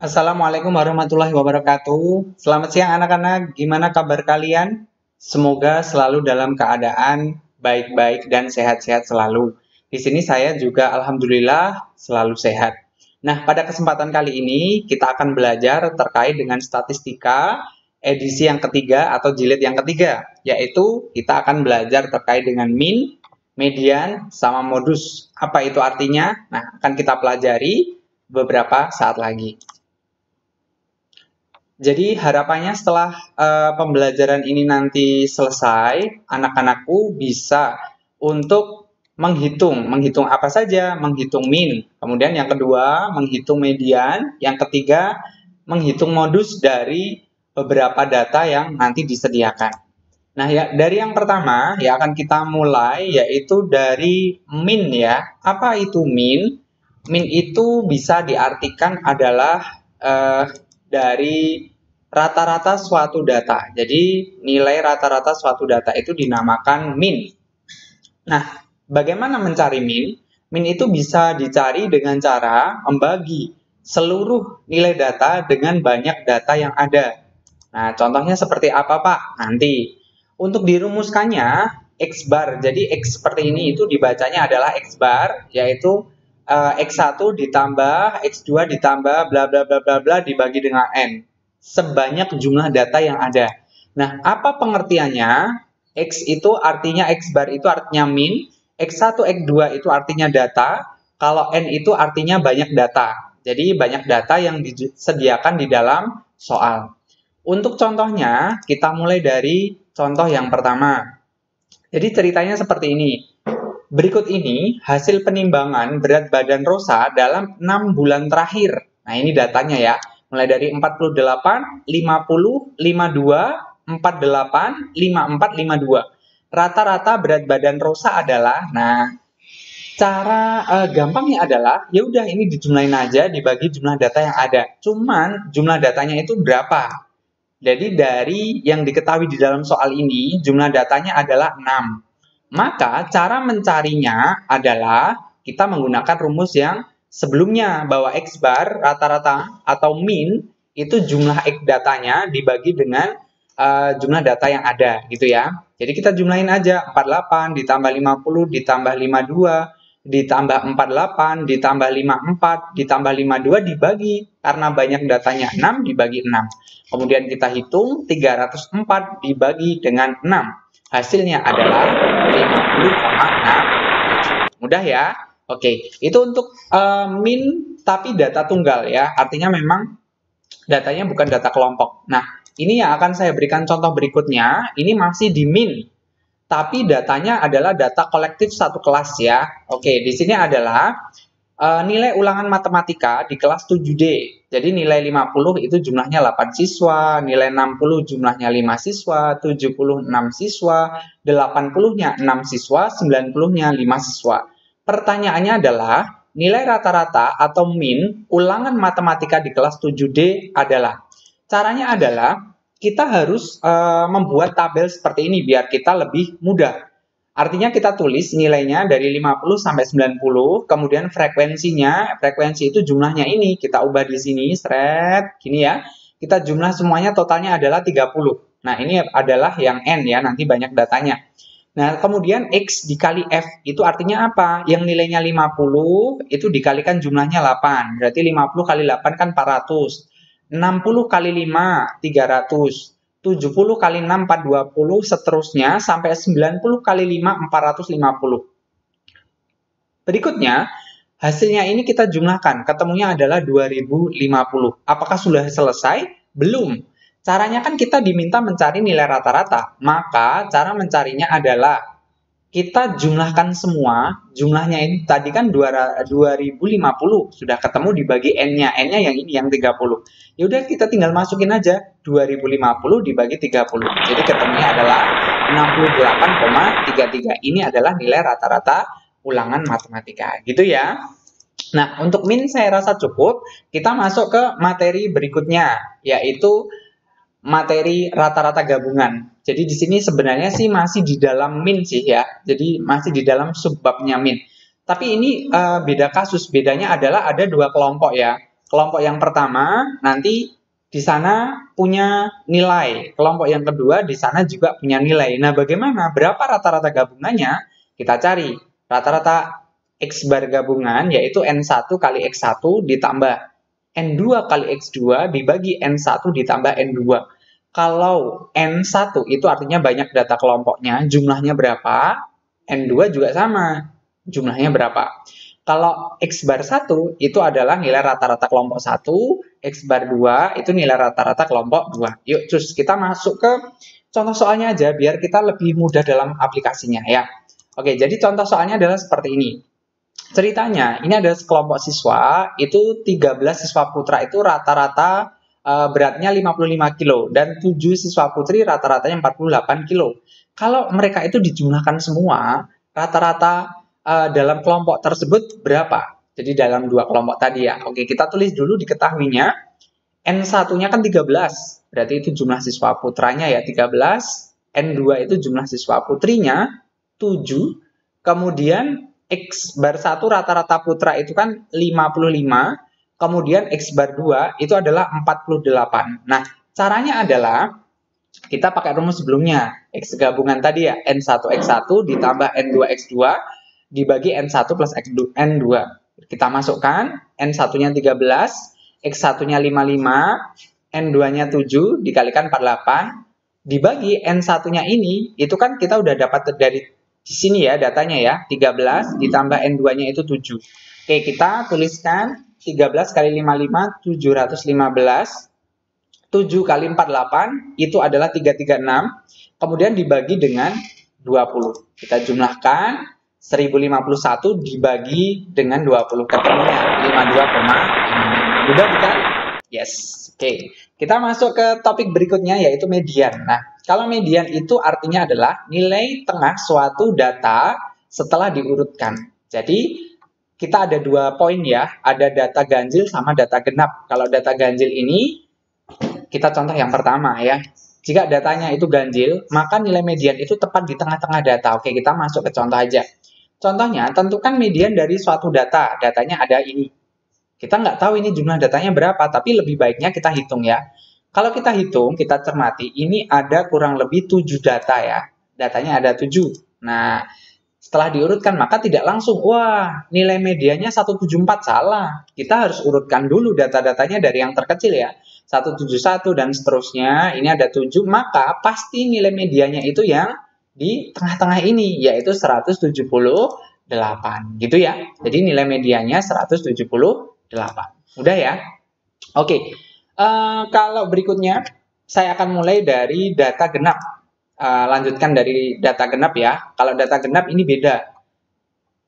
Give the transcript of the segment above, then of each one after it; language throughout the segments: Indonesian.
Assalamualaikum warahmatullahi wabarakatuh. Selamat siang anak-anak, gimana kabar kalian? Semoga selalu dalam keadaan baik-baik dan sehat-sehat selalu. Di sini saya juga alhamdulillah selalu sehat. Nah, pada kesempatan kali ini kita akan belajar terkait dengan statistika edisi yang ketiga atau jilid yang ketiga, yaitu kita akan belajar terkait dengan mean, median, sama modus. Apa itu artinya? Nah, akan kita pelajari beberapa saat lagi. Jadi harapannya setelah pembelajaran ini nanti selesai, anak-anakku bisa untuk menghitung apa saja, menghitung mean. Kemudian yang kedua, menghitung median. Yang ketiga, menghitung modus dari beberapa data yang nanti disediakan. Nah, ya dari yang pertama ya akan kita mulai yaitu dari mean ya. Apa itu mean? Mean itu bisa diartikan adalah dari rata-rata suatu data. Jadi nilai rata-rata suatu data itu dinamakan mean. Nah, bagaimana mencari mean? Mean itu bisa dicari dengan cara membagi seluruh nilai data dengan banyak data yang ada. Nah, contohnya seperti apa, Pak? Nanti. Untuk dirumuskannya, X bar. Jadi X seperti ini itu dibacanya adalah X bar, yaitu X1 ditambah X2 ditambah bla bla bla bla bla dibagi dengan N. Sebanyak jumlah data yang ada. Nah, apa pengertiannya? X itu artinya X bar itu artinya mean, X1, X2 itu artinya data, kalau N itu artinya banyak data. Jadi banyak data yang disediakan di dalam soal. Untuk contohnya, kita mulai dari contoh yang pertama. Jadi ceritanya seperti ini. Berikut ini hasil penimbangan berat badan Rosa dalam 6 bulan terakhir. Nah, ini datanya ya. Mulai dari 48, 50, 52, 48, 54, 52. Rata-rata berat badan Rosa adalah, nah, cara gampangnya adalah, ya udah ini dijumlahin aja dibagi jumlah data yang ada. Cuman jumlah datanya itu berapa? Jadi dari yang diketahui di dalam soal ini, jumlah datanya adalah 6. Maka cara mencarinya adalah kita menggunakan rumus yang sebelumnya, bahwa X bar rata-rata atau mean itu jumlah X datanya dibagi dengan jumlah data yang ada gitu ya. Jadi kita jumlahin aja 48 ditambah 50 ditambah 52 ditambah 48 ditambah 54 ditambah 52 dibagi, karena banyak datanya 6 dibagi 6. Kemudian kita hitung 304 dibagi dengan 6. Hasilnya adalah 50,6. Mudah ya? Oke, itu untuk mean tapi data tunggal ya. Artinya memang datanya bukan data kelompok. Nah, ini yang akan saya berikan contoh berikutnya. Ini masih di mean, tapi datanya adalah data kolektif satu kelas ya. Oke, di sini adalah nilai ulangan matematika di kelas 7D. Jadi nilai 50 itu jumlahnya 8 siswa, nilai 60 jumlahnya 5 siswa, 76 siswa, 80-nya 6 siswa, 90-nya 5 siswa. Pertanyaannya adalah, nilai rata-rata atau mean ulangan matematika di kelas 7D adalah. Caranya adalah, kita harus membuat tabel seperti ini biar kita lebih mudah. Artinya kita tulis nilainya dari 50 sampai 90, kemudian frekuensi itu jumlahnya ini, kita ubah di sini, seret, gini ya. Kita jumlah semuanya totalnya adalah 30. Nah, ini adalah yang N ya, nanti banyak datanya. Nah, kemudian X dikali F, itu artinya apa? Yang nilainya 50, itu dikalikan jumlahnya 8. Berarti 50 kali 8 kan 400. 60 kali 5, 300. 70 kali 6, 420, seterusnya sampai 90 kali 5, 450. Berikutnya, hasilnya ini kita jumlahkan. Ketemunya adalah 2050. Apakah sudah selesai? Belum. Caranya kan kita diminta mencari nilai rata-rata. Maka cara mencarinya adalah kita jumlahkan semua, jumlahnya ini tadi kan 2050, sudah ketemu dibagi N-nya, N-nya yang ini, yang 30. Ya udah kita tinggal masukin aja, 2050 dibagi 30. Jadi ketemunya adalah 68,33. Ini adalah nilai rata-rata ulangan matematika, gitu ya. Nah, untuk min saya rasa cukup, kita masuk ke materi berikutnya, yaitu materi rata-rata gabungan. Jadi di sini sebenarnya sih masih di dalam min sih ya. Jadi masih di dalam subbabnya min. Tapi ini beda kasus. Bedanya adalah ada dua kelompok ya. kelompok yang pertama nanti di sana punya nilai, kelompok yang kedua di sana juga punya nilai. Nah, bagaimana? Berapa rata-rata gabungannya? Kita cari. Rata-rata X bar gabungan yaitu N1 kali X1 ditambah N2 kali X2 dibagi N1 ditambah N2. Kalau N1 itu artinya banyak data kelompoknya, jumlahnya berapa? N2 juga sama, jumlahnya berapa? Kalau X bar 1 itu adalah nilai rata-rata kelompok 1, X bar 2 itu nilai rata-rata kelompok 2. Yuk, cus, kita masuk ke contoh soalnya aja biar kita lebih mudah dalam aplikasinya ya. Oke, jadi contoh soalnya adalah seperti ini. Ceritanya, ini ada sekelompok siswa, itu 13 siswa putra itu rata-rata beratnya 55 kilo dan 7 siswa putri rata-ratanya 48 kilo. Kalau mereka itu dijumlahkan semua, rata-rata dalam kelompok tersebut berapa? Jadi dalam dua kelompok tadi ya. Oke, kita tulis dulu diketahuinya. N1-nya kan 13, berarti itu jumlah siswa putranya ya 13. N2 itu jumlah siswa putrinya 7. Kemudian X bar 1 rata-rata putra itu kan 55. Kemudian X bar 2 itu adalah 48. Nah, caranya adalah kita pakai rumus sebelumnya. X gabungan tadi ya, N1 X1 ditambah N2 X2 dibagi N1 plus N2. Kita masukkan, N1-nya 13, X1-nya 55, N2-nya 7, dikalikan 48, dibagi N1-nya ini, itu kan kita udah dapat dari di sini ya datanya ya, 13 ditambah N2-nya itu 7. Oke, kita tuliskan 13 kali 55, 715. 7 kali 48 itu adalah 336, kemudian dibagi dengan 20. Kita jumlahkan 1051 dibagi dengan 20, ketemunya 52,5. Mudah bukan? Yes. Oke. Kita masuk ke topik berikutnya yaitu median. Nah, kalau median itu artinya adalah nilai tengah suatu data setelah diurutkan. Jadi, kita ada dua poin ya, ada data ganjil sama data genap. Kalau data ganjil ini kita contoh yang pertama ya. Jika datanya itu ganjil, maka nilai median itu tepat di tengah-tengah data. Oke, kita masuk ke contoh aja. Contohnya, tentukan median dari suatu data. Datanya ada ini. Kita nggak tahu ini jumlah datanya berapa, tapi lebih baiknya kita hitung ya. Kalau kita hitung, kita cermati, ini ada kurang lebih 7 data ya. Datanya ada 7. Nah, setelah diurutkan, maka tidak langsung, wah, nilai mediannya 174, salah. Kita harus urutkan dulu data-datanya dari yang terkecil ya. 171 dan seterusnya, ini ada 7, maka pasti nilai medianya itu yang di tengah-tengah ini, yaitu 178. Gitu ya. Jadi nilai medianya 178. Udah ya? Oke. Kalau berikutnya, saya akan mulai dari data genap. Lanjutkan dari data genap ya. Kalau data genap ini beda.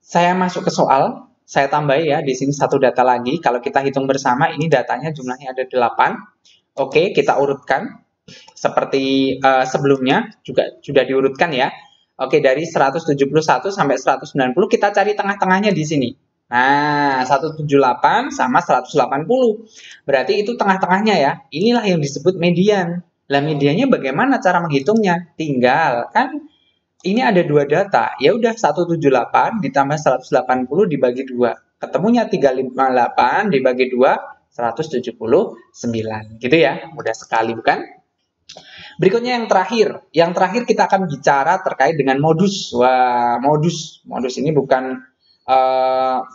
Saya masuk ke soal, saya tambah ya di sini satu data lagi. Kalau kita hitung bersama, ini datanya jumlahnya ada 8. Oke, kita urutkan seperti sebelumnya juga sudah diurutkan ya. Oke, dari 171 sampai 190 kita cari tengah-tengahnya di sini. Nah, 178 sama 180. Berarti itu tengah-tengahnya ya. Inilah yang disebut median. Lah mediannya bagaimana cara menghitungnya? Tinggal kan ini ada dua data. Ya udah 178 ditambah 180 dibagi 2. Ketemunya 358 dibagi 2 179. Gitu ya. Mudah sekali bukan? Berikutnya yang terakhir. Yang terakhir kita akan bicara terkait dengan modus. Wah, modus. Modus ini bukan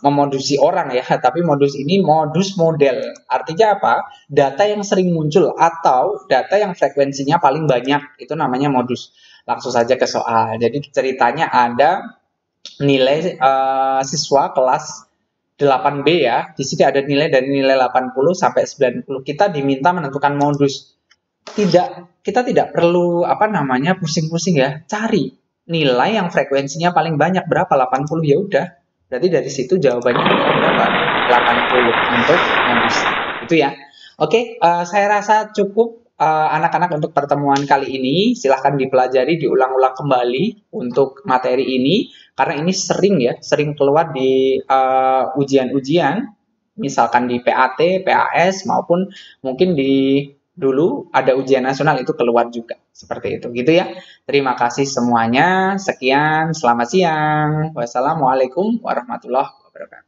memodusi orang ya, tapi modus ini modus model. Artinya apa? Data yang sering muncul atau data yang frekuensinya paling banyak. Itu namanya modus. Langsung saja ke soal. Jadi ceritanya ada nilai siswa kelas 8B ya. Di sini ada nilai dari nilai 80 sampai 90. Kita diminta menentukan modus. Kita tidak perlu pusing-pusing ya. Cari nilai yang frekuensinya paling banyak berapa? 80 ya udah. Berarti dari situ jawabannya berapa? 80 untuk modus. Itu ya. Oke, saya rasa cukup anak-anak untuk pertemuan kali ini. Silahkan dipelajari, diulang-ulang kembali untuk materi ini. Karena ini sering keluar di ujian-ujian. Misalkan di PAT, PAS, maupun mungkin dulu ada ujian nasional itu keluar juga. Seperti itu, gitu ya. Terima kasih semuanya. Sekian, selamat siang. Wassalamualaikum warahmatullahi wabarakatuh.